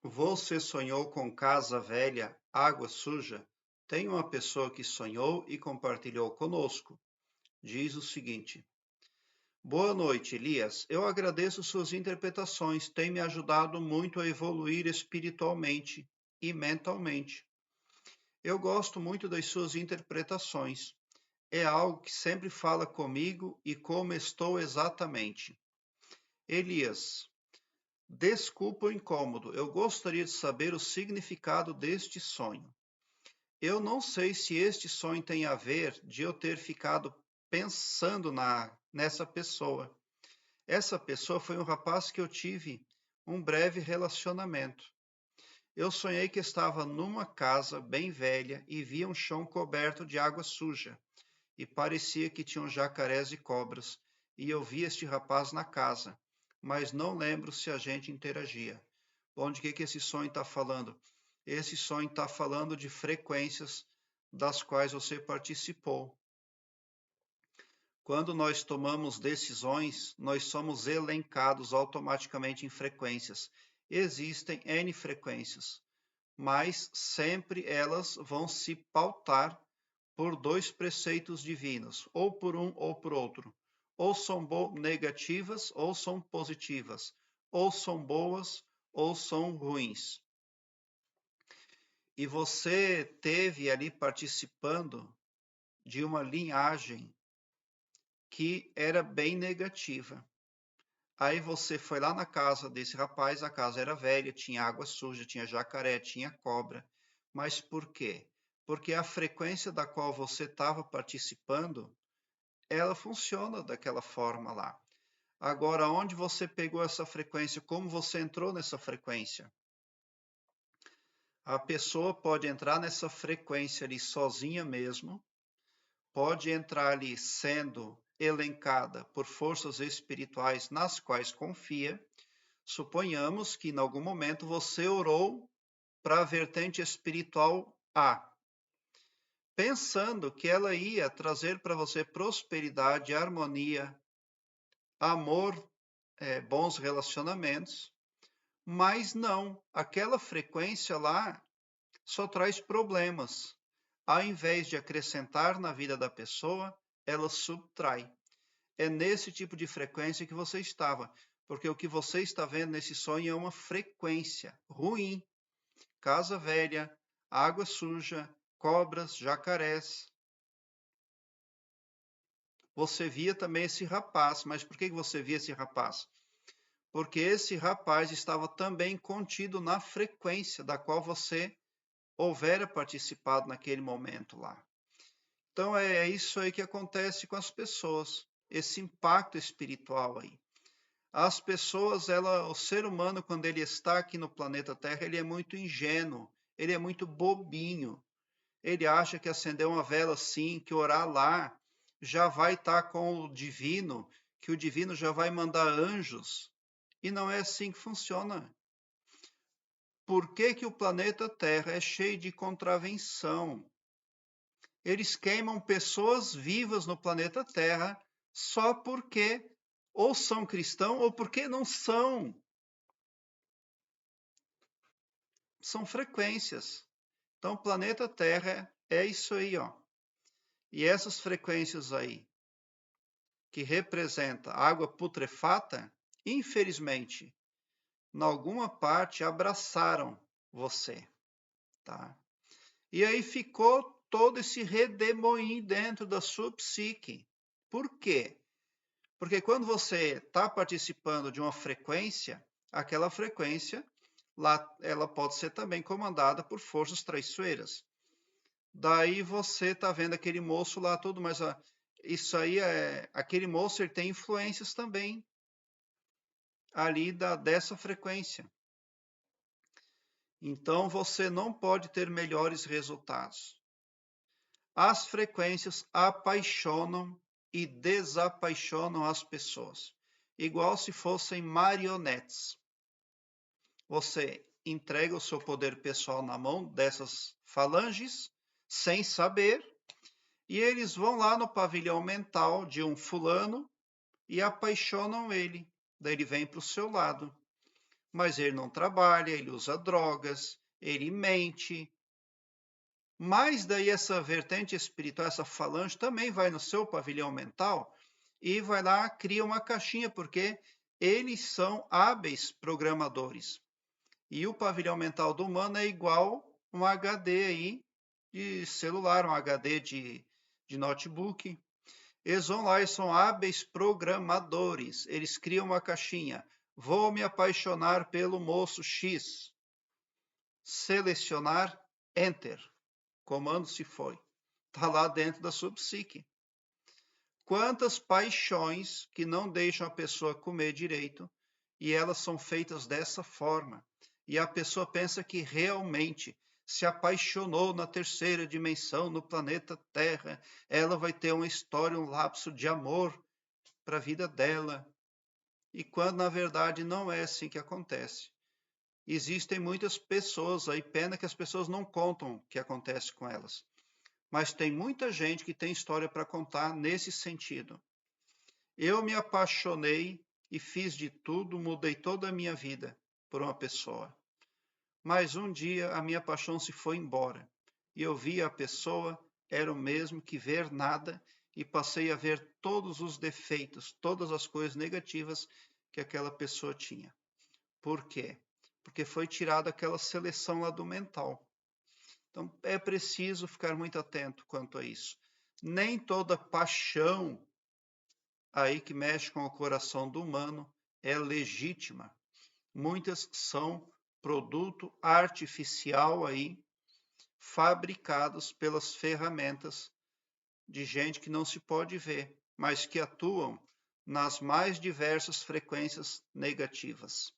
Você sonhou com casa velha, água suja? Tem uma pessoa que sonhou e compartilhou conosco. Diz o seguinte: Boa noite, Elias. Eu agradeço suas interpretações. Tem me ajudado muito a evoluir espiritualmente e mentalmente. Eu gosto muito das suas interpretações. É algo que sempre fala comigo e como estou exatamente. Elias, desculpa o incômodo. Eu gostaria de saber o significado deste sonho. Eu não sei se este sonho tem a ver de eu ter ficado pensando nessa pessoa. Essa pessoa foi um rapaz que eu tive um breve relacionamento. Eu sonhei que estava numa casa bem velha e via um chão coberto de água suja e parecia que tinham jacarés e cobras. E eu vi este rapaz na casa, mas não lembro se a gente interagia. Bom, de que esse sonho está falando? Esse sonho está falando de frequências das quais você participou. Quando nós tomamos decisões, nós somos elencados automaticamente em frequências. Existem N frequências, mas sempre elas vão se pautar por dois preceitos divinos, ou por um ou por outro. Ou são negativas ou são positivas, ou são boas ou são ruins. E você teve ali participando de uma linhagem que era bem negativa. Aí você foi lá na casa desse rapaz, a casa era velha, tinha água suja, tinha jacaré, tinha cobra. Mas por quê? Porque a frequência da qual você estava participando, ela funciona daquela forma lá. Agora, onde você pegou essa frequência? Como você entrou nessa frequência? A pessoa pode entrar nessa frequência ali sozinha mesmo, pode entrar ali sendo elencada por forças espirituais nas quais confia. Suponhamos que em algum momento você orou para a vertente espiritual A, pensando que ela ia trazer para você prosperidade, harmonia, amor, bons relacionamentos, mas não, aquela frequência lá só traz problemas. Ao invés de acrescentar na vida da pessoa, ela subtrai. É nesse tipo de frequência que você estava, porque o que você está vendo nesse sonho é uma frequência ruim. Casa velha, água suja, cobras, jacarés. Você via também esse rapaz, mas por que você via esse rapaz? Porque esse rapaz estava também contido na frequência da qual você houvera participado naquele momento lá. Então é isso aí que acontece com as pessoas, esse impacto espiritual aí. As pessoas, o ser humano, quando ele está aqui no planeta Terra, ele é muito ingênuo, ele é muito bobinho. Ele acha que acender uma vela assim, que orar lá, já vai estar com o divino, que o divino já vai mandar anjos. E não é assim que funciona. Por que que o planeta Terra é cheio de contravenção? Eles queimam pessoas vivas no planeta Terra só porque ou são cristãos ou porque não são. São frequências. Então, o planeta Terra é isso aí, ó. E essas frequências aí, que representa água putrefata, infelizmente, em alguma parte abraçaram você, tá? E aí ficou todo esse redemoinho dentro da sua psique. Por quê? Porque quando você está participando de uma frequência, aquela frequência lá, ela pode ser também comandada por forças traiçoeiras. Daí você está vendo aquele moço lá tudo, mas isso aí aquele moço ele tem influências também ali dessa frequência. Então você não pode ter melhores resultados. As frequências apaixonam e desapaixonam as pessoas, igual se fossem marionetes. Você entrega o seu poder pessoal na mão dessas falanges, sem saber, e eles vão lá no pavilhão mental de um fulano e apaixonam ele. Daí ele vem para o seu lado. mas ele não trabalha, ele usa drogas, ele mente. Mas daí essa vertente espiritual, essa falange, também vai no seu pavilhão mental e vai lá, cria uma caixinha, porque eles são hábeis programadores. E o pavilhão mental do humano é igual um HD aí de celular, um HD de notebook. Eles vão lá e são hábeis programadores. Eles criam uma caixinha. Vou me apaixonar pelo moço X. Selecionar, Enter. Comando se foi. Está lá dentro da sua psique. Quantas paixões que não deixam a pessoa comer direito e elas são feitas dessa forma. E a pessoa pensa que realmente se apaixonou na terceira dimensão, no planeta Terra, ela vai ter uma história, um lapso de amor para a vida dela. E quando na verdade não é assim que acontece. Existem muitas pessoas aí, pena que as pessoas não contam o que acontece com elas. Mas tem muita gente que tem história para contar nesse sentido. Eu me apaixonei e fiz de tudo, mudei toda a minha vida por uma pessoa. Mas um dia a minha paixão se foi embora e eu vi a pessoa, era o mesmo que ver nada, e passei a ver todos os defeitos, todas as coisas negativas que aquela pessoa tinha. Por quê? Porque foi tirada aquela seleção lá do mental. Então é preciso ficar muito atento quanto a isso. Nem toda paixão aí que mexe com o coração do humano é legítima. Muitas são produto artificial aí, fabricados pelas ferramentas de gente que não se pode ver, mas que atuam nas mais diversas frequências negativas.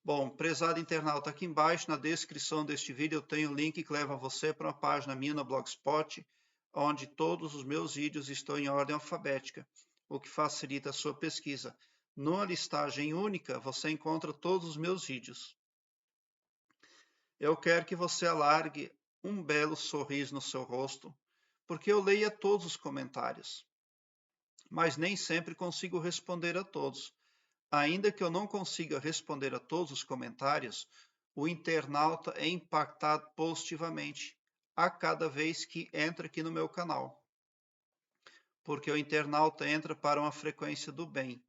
Bom, prezado internauta, aqui embaixo na descrição deste vídeo eu tenho um link que leva você para uma página minha no Blogspot, onde todos os meus vídeos estão em ordem alfabética, o que facilita a sua pesquisa. Numa listagem única, você encontra todos os meus vídeos. Eu quero que você alargue um belo sorriso no seu rosto, porque eu leio todos os comentários, mas nem sempre consigo responder a todos. Ainda que eu não consiga responder a todos os comentários, o internauta é impactado positivamente a cada vez que entra aqui no meu canal. Porque o internauta entra para uma frequência do bem.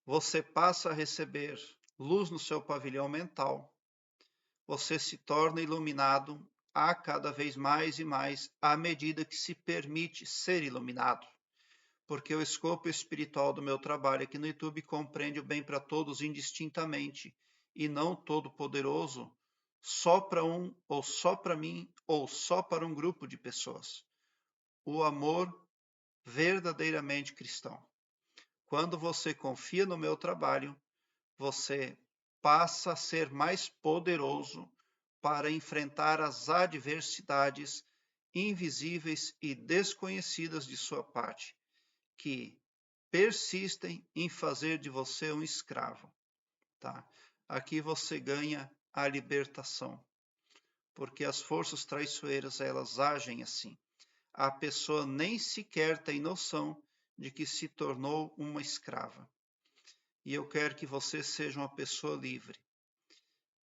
Você passa a receber luz no seu pavilhão mental. Você se torna iluminado a cada vez mais e mais à medida que se permite ser iluminado. Porque o escopo espiritual do meu trabalho aqui no YouTube compreende o bem para todos indistintamente, e não todo-poderoso só para um, ou só para mim, ou só para um grupo de pessoas. O amor verdadeiramente cristão. Quando você confia no meu trabalho, você passa a ser mais poderoso para enfrentar as adversidades invisíveis e desconhecidas de sua parte, que persistem em fazer de você um escravo, tá? Aqui você ganha a libertação, porque as forças traiçoeiras, elas agem assim. A pessoa nem sequer tem noção de que se tornou uma escrava. E eu quero que você seja uma pessoa livre,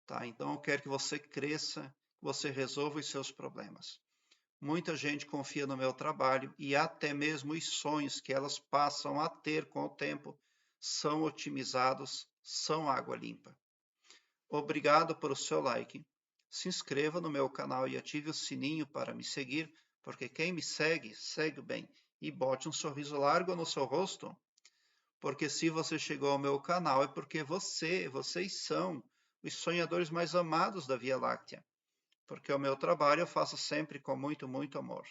tá? Então eu quero que você cresça, que você resolva os seus problemas. Muita gente confia no meu trabalho e até mesmo os sonhos que elas passam a ter com o tempo são otimizados, são água limpa. Obrigado pelo seu like. Se inscreva no meu canal e ative o sininho para me seguir, porque quem me segue, segue bem. E bote um sorriso largo no seu rosto, porque se você chegou ao meu canal é porque vocês são os sonhadores mais amados da Via Láctea. Porque o meu trabalho eu faço sempre com muito, muito amor.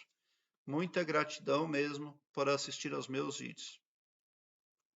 Muita gratidão mesmo por assistir aos meus vídeos.